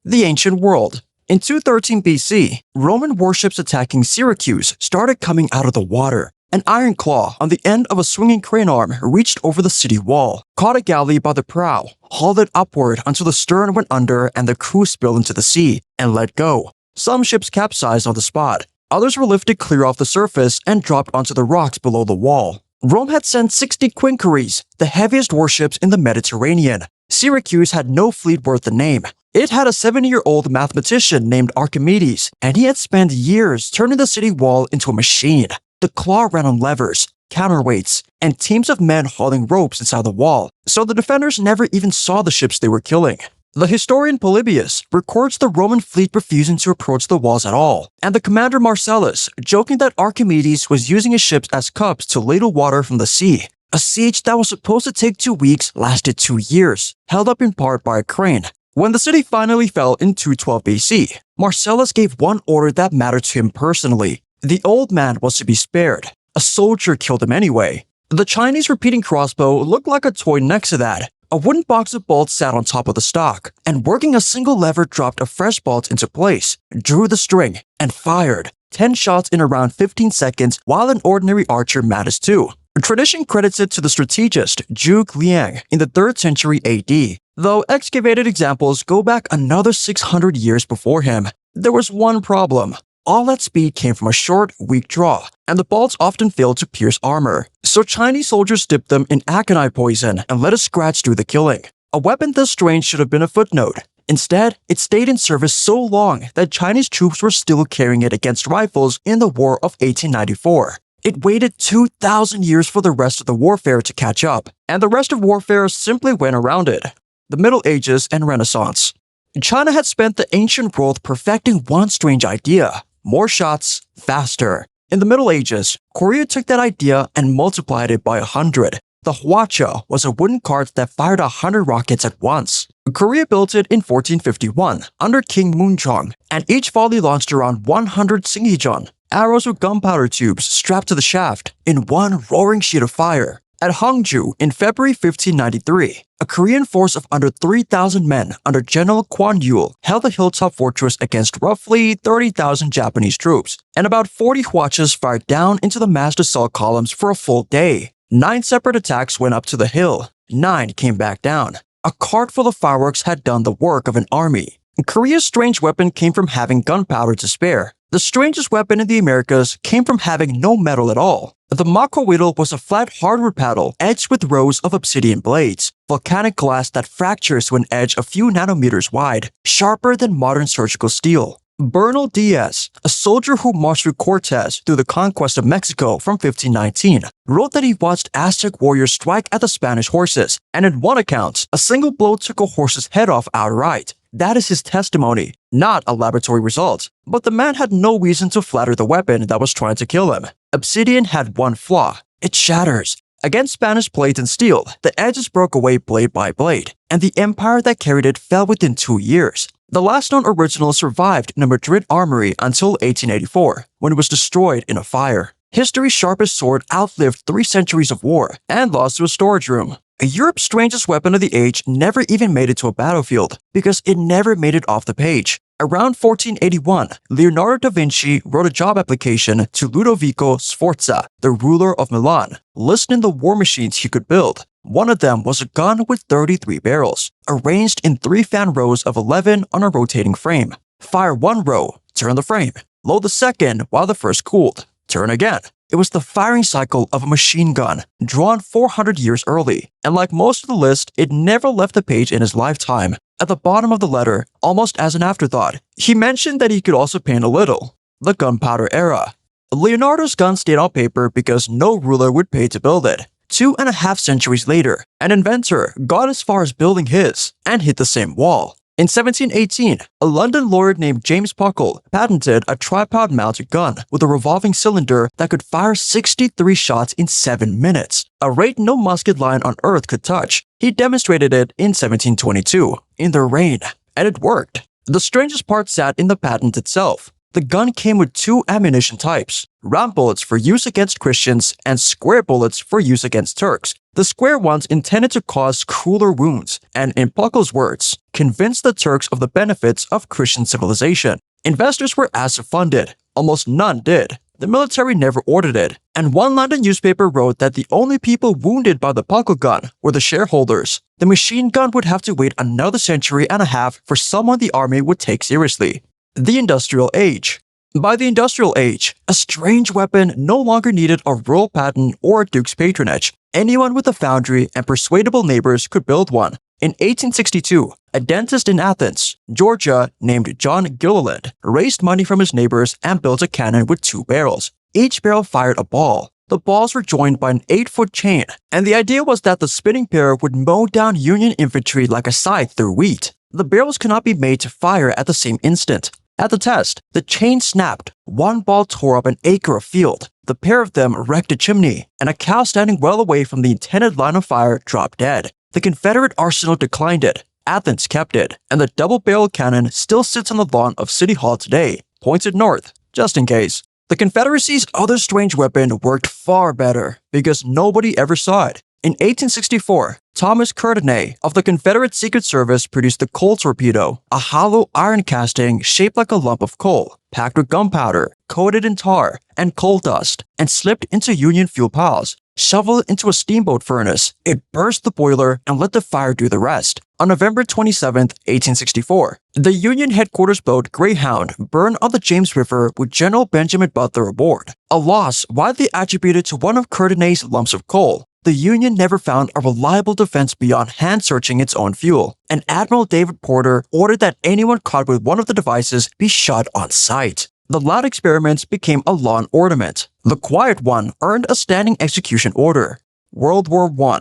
The ancient world. In 213 BC, Roman warships attacking Syracuse started coming out of the water. An iron claw on the end of a swinging crane arm reached over the city wall, caught a galley by the prow, hauled it upward until the stern went under and the crew spilled into the sea, and let go. Some ships capsized on the spot. Others were lifted clear off the surface and dropped onto the rocks below the wall. Rome had sent 60 quinqueries, the heaviest warships in the Mediterranean. Syracuse had no fleet worth the name. It had a 70-year-old mathematician named Archimedes, and he had spent years turning the city wall into a machine. The claw ran on levers, counterweights, and teams of men hauling ropes inside the wall, so the defenders never even saw the ships they were killing. The historian Polybius records the Roman fleet refusing to approach the walls at all, and the commander Marcellus joking that Archimedes was using his ships as cups to ladle water from the sea. A siege that was supposed to take 2 weeks lasted 2 years, held up in part by a crane. When the city finally fell in 212 BC, Marcellus gave one order that mattered to him personally. The old man was to be spared. A soldier killed him anyway. The Chinese repeating crossbow looked like a toy next to that. A wooden box of bolts sat on top of the stock, and working a single lever dropped a fresh bolt into place, drew the string, and fired 10 shots in around 15 seconds while an ordinary archer managed 2. Tradition credits it to the strategist Zhuge Liang in the 3rd century AD, though excavated examples go back another 600 years before him. There was one problem. All that speed came from a short, weak draw, and the bolts often failed to pierce armor, so Chinese soldiers dipped them in aconite poison and let a scratch do the killing. A weapon this strange should have been a footnote. Instead, it stayed in service so long that Chinese troops were still carrying it against rifles in the War of 1894. It waited 2,000 years for the rest of the warfare to catch up, and the rest of warfare simply went around it. The Middle Ages and Renaissance. China had spent the ancient world perfecting one strange idea: more shots, faster. In the Middle Ages, Korea took that idea and multiplied it by 100. The hwacha was a wooden cart that fired 100 rockets at once. Korea built it in 1451 under King Munjong, and each volley launched around 100 singhijeon, arrows with gunpowder tubes strapped to the shaft, in one roaring sheet of fire. At Hongju in February 1593, a Korean force of under 3,000 men under General Kwan Yul held the hilltop fortress against roughly 30,000 Japanese troops, and about 40 hwachas fired down into the massed assault columns for a full day. 9 separate attacks went up to the hill. 9 came back down. A cart full of fireworks had done the work of an army. Korea's strange weapon came from having gunpowder to spare. The strangest weapon in the Americas came from having no metal at all. The mako-whittle was a flat hardwood paddle edged with rows of obsidian blades, volcanic glass that fractures to an edge a few nanometers wide, sharper than modern surgical steel. Bernal Diaz, a soldier who marched with Cortez through the conquest of Mexico from 1519, wrote that he watched Aztec warriors strike at the Spanish horses, and in one account, a single blow took a horse's head off outright. That is his testimony, not a laboratory result. But the man had no reason to flatter the weapon that was trying to kill him. Obsidian had one flaw: it shatters. Against Spanish plate and steel, the edges broke away blade by blade, and the empire that carried it fell within 2 years. The last known original survived in a Madrid armory until 1884, when it was destroyed in a fire. History's sharpest sword outlived 3 centuries of war and lost to a storage room. Europe's strangest weapon of the age never even made it to a battlefield because it never made it off the page. Around 1481, Leonardo da Vinci wrote a job application to Ludovico Sforza, the ruler of Milan, listing the war machines he could build. One of them was a gun with 33 barrels, arranged in 3 fan rows of 11 on a rotating frame. Fire one row, turn the frame. Load the second while the first cooled. Turn again. It was the firing cycle of a machine gun, drawn 400 years early, and like most of the list, it never left the page in his lifetime. At the bottom of the letter, almost as an afterthought, he mentioned that he could also paint a little. The Gunpowder Era. Leonardo's gun stayed on paper because no ruler would pay to build it. 2.5 centuries later, an inventor got as far as building his and hit the same wall. In 1718, a London lawyer named James Puckle patented a tripod-mounted gun with a revolving cylinder that could fire 63 shots in 7 minutes, a rate no musket line on Earth could touch. He demonstrated it in 1722, in the rain, and it worked. The strangest part sat in the patent itself. The gun came with 2 ammunition types: round bullets for use against Christians and square bullets for use against Turks. The square ones intended to cause crueler wounds, and in Puckle's words, convinced the Turks of the benefits of Christian civilization. Investors were asked to fund it. Almost none did. The military never ordered it, and one London newspaper wrote that the only people wounded by the buckle gun were the shareholders. The machine gun would have to wait another century and a half for someone the army would take seriously. The Industrial Age. By the Industrial Age, a strange weapon no longer needed a royal patent or a duke's patronage. Anyone with a foundry and persuadable neighbors could build one. In 1862, a dentist in Athens, Georgia, named John Gilliland, raised money from his neighbors and built a cannon with 2 barrels. Each barrel fired a ball. The balls were joined by an 8-foot chain, and the idea was that the spinning pair would mow down Union infantry like a scythe through wheat. The barrels could not be made to fire at the same instant. At the test, the chain snapped. One ball tore up an acre of field. The pair of them wrecked a chimney, and a cow standing well away from the intended line of fire dropped dead. The Confederate arsenal declined it. Athens kept it, and the double-barrel cannon still sits on the lawn of City Hall today, pointed north, just in case. The Confederacy's other strange weapon worked far better, because nobody ever saw it. In 1864, Thomas Courtenay of the Confederate Secret Service produced the coal torpedo, a hollow iron casting shaped like a lump of coal, packed with gunpowder, coated in tar and coal dust, and slipped into Union fuel piles. Shoveled into a steamboat furnace, it burst the boiler and let the fire do the rest. On November 27, 1864, the Union headquarters boat Greyhound burned on the James River with General Benjamin Butler aboard, a loss widely attributed to one of Courtenay's lumps of coal. The Union never found a reliable defense beyond hand-searching its own fuel, and Admiral David Porter ordered that anyone caught with one of the devices be shot on sight. The loud experiments became a lawn ornament. The quiet one earned a standing execution order. World War I.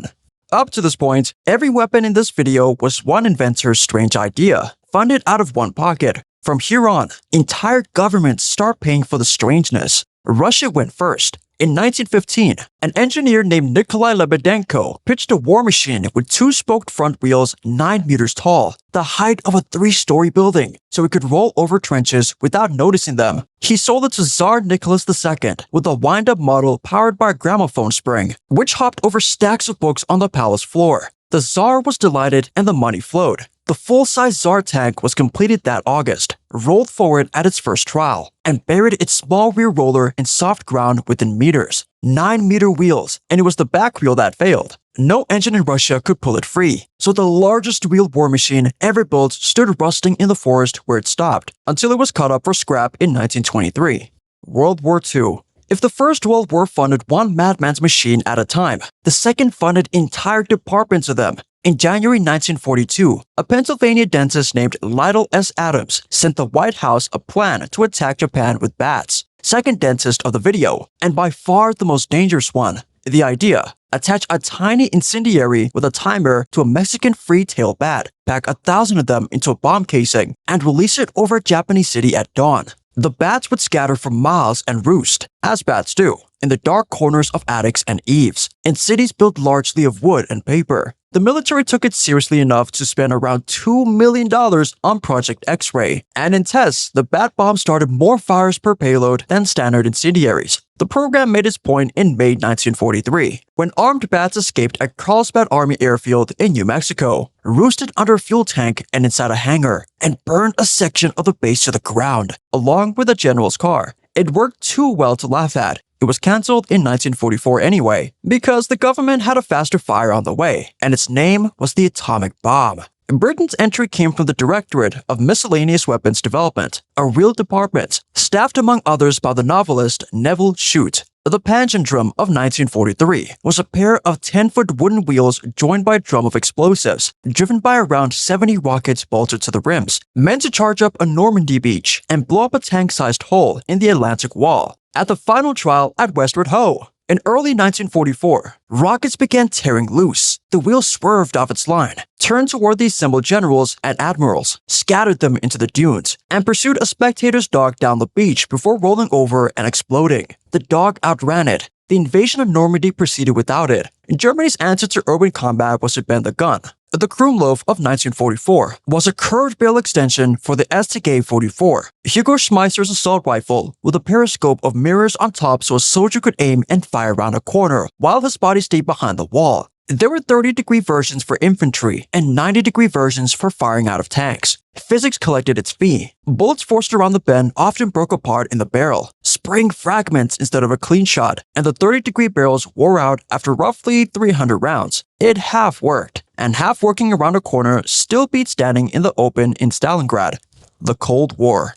Up to this point, every weapon in this video was one inventor's strange idea, funded out of one pocket. From here on, entire governments start paying for the strangeness. Russia went first. In 1915, an engineer named Nikolai Lebedenko pitched a war machine with 2-spoked front wheels 9 meters tall, the height of a 3-story building, so it could roll over trenches without noticing them. He sold it to Tsar Nicholas II with a wind-up model powered by a gramophone spring, which hopped over stacks of books on the palace floor. The Tsar was delighted and the money flowed. The full-size Tsar tank was completed that August, rolled forward at its first trial, and buried its small rear roller in soft ground within meters. 9-meter wheels, and it was the back wheel that failed. No engine in Russia could pull it free, so the largest wheeled war machine ever built stood rusting in the forest where it stopped, until it was cut up for scrap in 1923. World War II. If the First World War funded one madman's machine at a time, the second funded entire departments of them. In January 1942, a Pennsylvania dentist named Lytle S. Adams sent the White House a plan to attack Japan with bats. Second dentist of the video, and by far the most dangerous one. The idea: attach a tiny incendiary with a timer to a Mexican free-tailed bat, pack 1,000 of them into a bomb casing, and release it over a Japanese city at dawn. The bats would scatter for miles and roost, as bats do, in the dark corners of attics and eaves, in cities built largely of wood and paper. The military took it seriously enough to spend around $2 million on Project X-Ray, and in tests, the bat bomb started more fires per payload than standard incendiaries. The program made its point in May 1943, when armed bats escaped a Carlsbad Army airfield in New Mexico, roosted under a fuel tank and inside a hangar, and burned a section of the base to the ground, along with the general's car. It worked too well to laugh at. It was cancelled in 1944 anyway, because the government had a faster fire on the way, and its name was the atomic bomb. Britain's entry came from the Directorate of Miscellaneous Weapons Development, a real department, staffed among others by the novelist Neville Shute. The Panjandrum of 1943 was a pair of 10-foot wooden wheels joined by a drum of explosives, driven by around 70 rockets bolted to the rims, meant to charge up a Normandy beach and blow up a tank-sized hole in the Atlantic Wall. At the final trial at Westward Ho! In early 1944, rockets began tearing loose. The wheel swerved off its line, turned toward the assembled generals and admirals, scattered them into the dunes, and pursued a spectator's dog down the beach before rolling over and exploding. The dog outran it. The invasion of Normandy proceeded without it. Germany's answer to urban combat was to bend the gun. The Krumlov of 1944 was a curved barrel extension for the StG-44, Hugo Schmeisser's assault rifle with a periscope of mirrors on top so a soldier could aim and fire around a corner while his body stayed behind the wall. There were 30-degree versions for infantry and 90-degree versions for firing out of tanks. Physics collected its fee. Bullets forced around the bend often broke apart in the barrel, spraying fragments instead of a clean shot, and the 30-degree barrels wore out after roughly 300 rounds. It half worked, and half working around a corner still beat standing in the open in Stalingrad. The Cold War.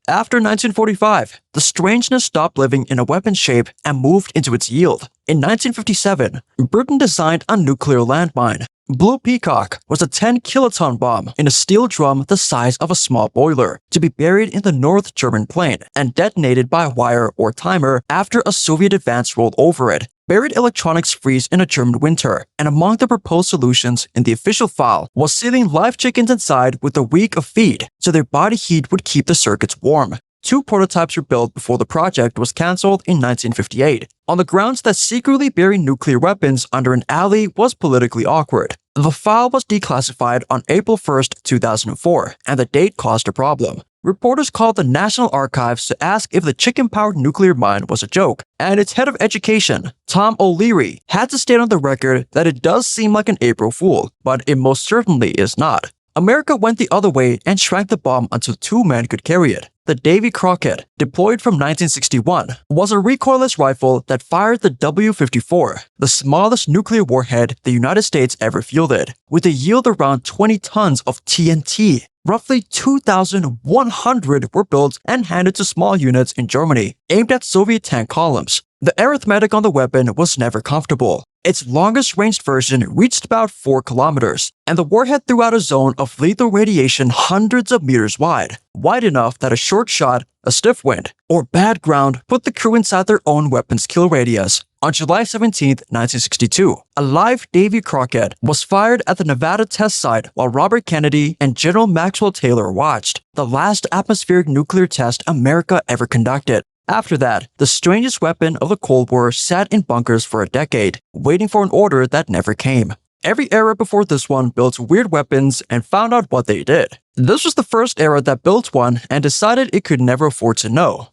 After 1945, the strangeness stopped living in a weapon shape and moved into its yield. In 1957, Britain designed a nuclear landmine. Blue Peacock was a 10-kiloton bomb in a steel drum the size of a small boiler to be buried in the North German plain and detonated by a wire or timer after a Soviet advance rolled over it. Buried electronics freeze in a German winter, and among the proposed solutions in the official file was sealing live chickens inside with a week of feed so their body heat would keep the circuits warm. 2 prototypes were built before the project was cancelled in 1958, on the grounds that secretly burying nuclear weapons under an alley was politically awkward. The file was declassified on April 1, 2004, and the date caused a problem. Reporters called the National Archives to ask if the chicken-powered nuclear mine was a joke, and its head of education, Tom O'Leary, had to state on the record that it does seem like an April Fool, but it most certainly is not. America went the other way and shrank the bomb until 2 men could carry it. The Davy Crockett, deployed from 1961, was a recoilless rifle that fired the W-54, the smallest nuclear warhead the United States ever fielded, with a yield around 20 tons of TNT. Roughly 2,100 were built and handed to small units in Germany, aimed at Soviet tank columns. The arithmetic on the weapon was never comfortable. Its longest ranged version reached about 4 kilometers, and the warhead threw out a zone of lethal radiation hundreds of meters wide enough that a short shot, a stiff wind, or bad ground put the crew inside their own weapon's kill radius. On July 17, 1962, a live Davy Crockett was fired at the Nevada test site while Robert Kennedy and General Maxwell Taylor watched, the last atmospheric nuclear test America ever conducted. After that, the strangest weapon of the Cold War sat in bunkers for a decade, waiting for an order that never came. Every era before this one built weird weapons and found out what they did. This was the first era that built one and decided it could never afford to know.